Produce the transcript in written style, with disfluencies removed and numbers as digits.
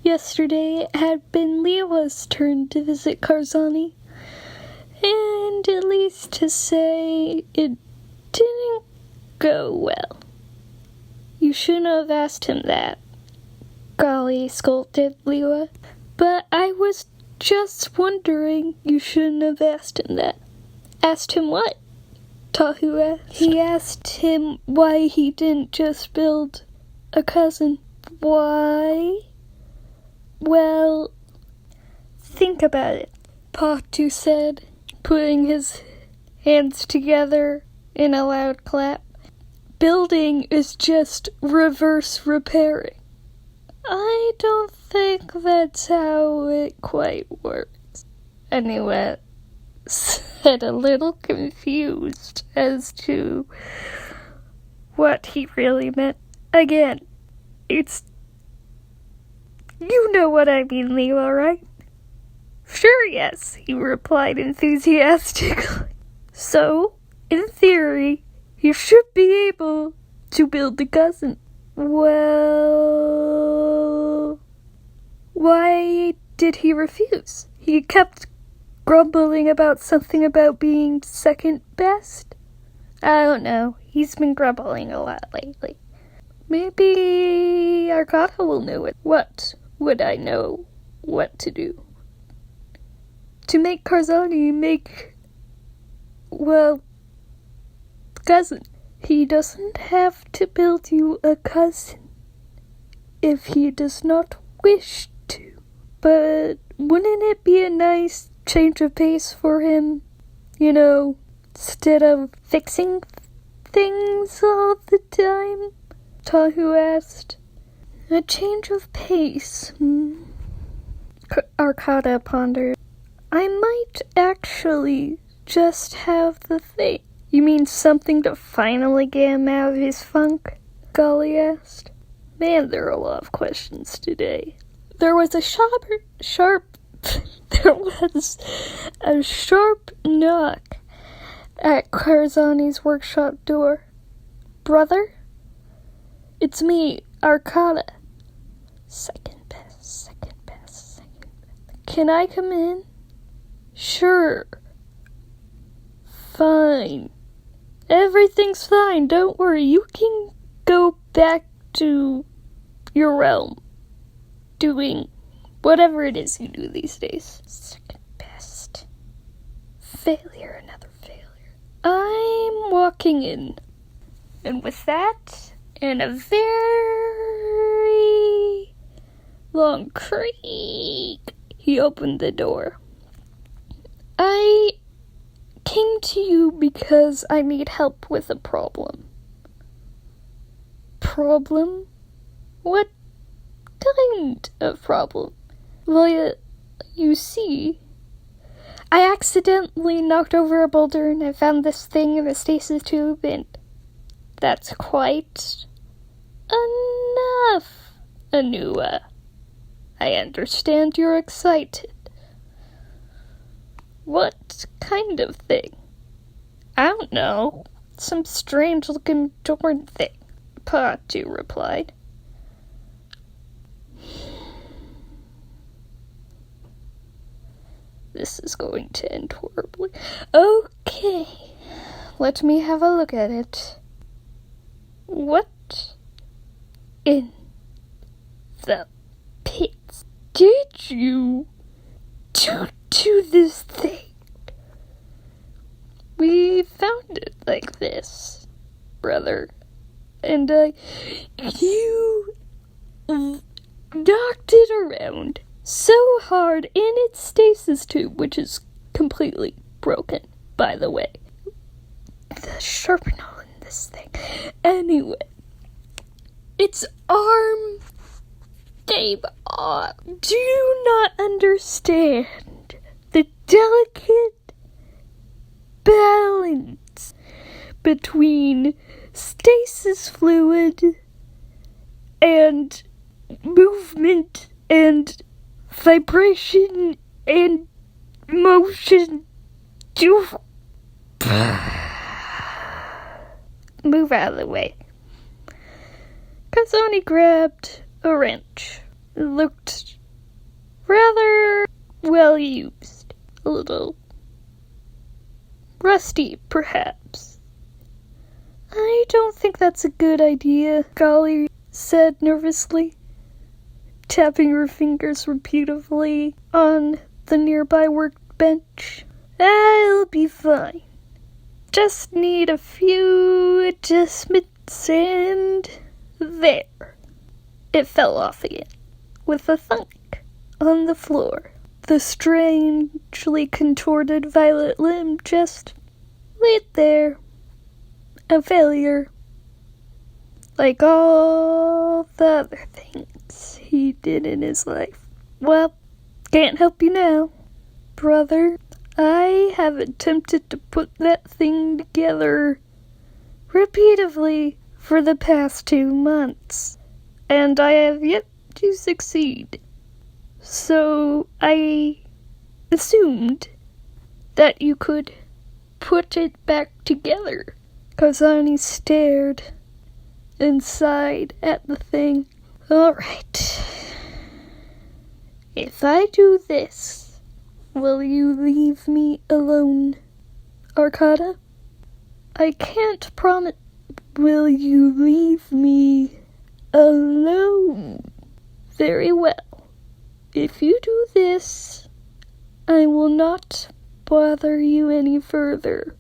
Yesterday it had been Leela's turn to visit Karzani, and at least to say it didn't go well. You shouldn't have asked him that, Golly scolded Leela. But I was just wondering, you shouldn't have asked him that. Asked him what? Tahu asked. He asked him why he didn't just build a cousin. Why? Well, think about it, Patu said, putting his hands together in a loud clap. Building is just reverse repairing. I don't think that's how it quite works. Anyway, said a little confused as to what he really meant. Again, it's... You know what I mean, Leela, right? Sure, yes, he replied enthusiastically. So, in theory, you should be able to build a cousin. Well... Why did he refuse? He kept grumbling about something about being second best? I don't know. He's been grumbling a lot lately. Maybe Arcata will know it. What would I know what to do? To make Karzani cousin. He doesn't have to build you a cousin if he does not wish to. But wouldn't it be a nice change of pace for him? You know, instead of fixing things all the time? Tahu asked. A change of pace. Arcata pondered. I might actually just have the thing. You mean something to finally get him out of his funk? Golly asked. Man, there are a lot of questions today. There was a sharp knock at Karzani's workshop door. Brother? It's me, Arcata. Second best. Can I come in? Sure. Fine. Everything's fine, don't worry. You can go back to your realm. Doing whatever it is you do these days. Second best. Failure, another failure. I'm walking in. And with that, and a very long creak, he opened the door. I came to you because I need help with a problem. Problem? What kind of problem? Well, you see, I accidentally knocked over a boulder and I found this thing in a stasis tube, and that's quite enough, Anua. I understand you're excited. What kind of thing? I don't know. Some strange-looking door thing, Patu replied. This is going to end horribly. Okay, let me have a look at it. What in the pits did you do to this thing? We found it like this, brother, and you knocked it around so hard in its stasis tube, which is completely broken, by the way. The sharpener in this thing. Anyway, its arm gave off. Do you not understand the delicate balance between stasis fluid and movement and vibration and motion? Move out of the way. Kazani grabbed a wrench, looked well used. A little rusty, perhaps. I don't think that's a good idea, Golly said nervously, tapping her fingers repeatedly on the nearby workbench. I'll be fine. Just need a few adjustments and there. It fell off again, with a thunk on the floor. The strangely contorted violet limb just laid there, a failure. Like all the other things he did in his life. Well, can't help you now, brother. I have attempted to put that thing together repeatedly for the past 2 months, and I have yet to succeed. So I assumed that you could put it back together. Kazani stared and sighed at the thing. All right. If I do this, will you leave me alone, Arcada? I can't promise. Will you leave me alone? Very well. If you do this, I will not bother you any further.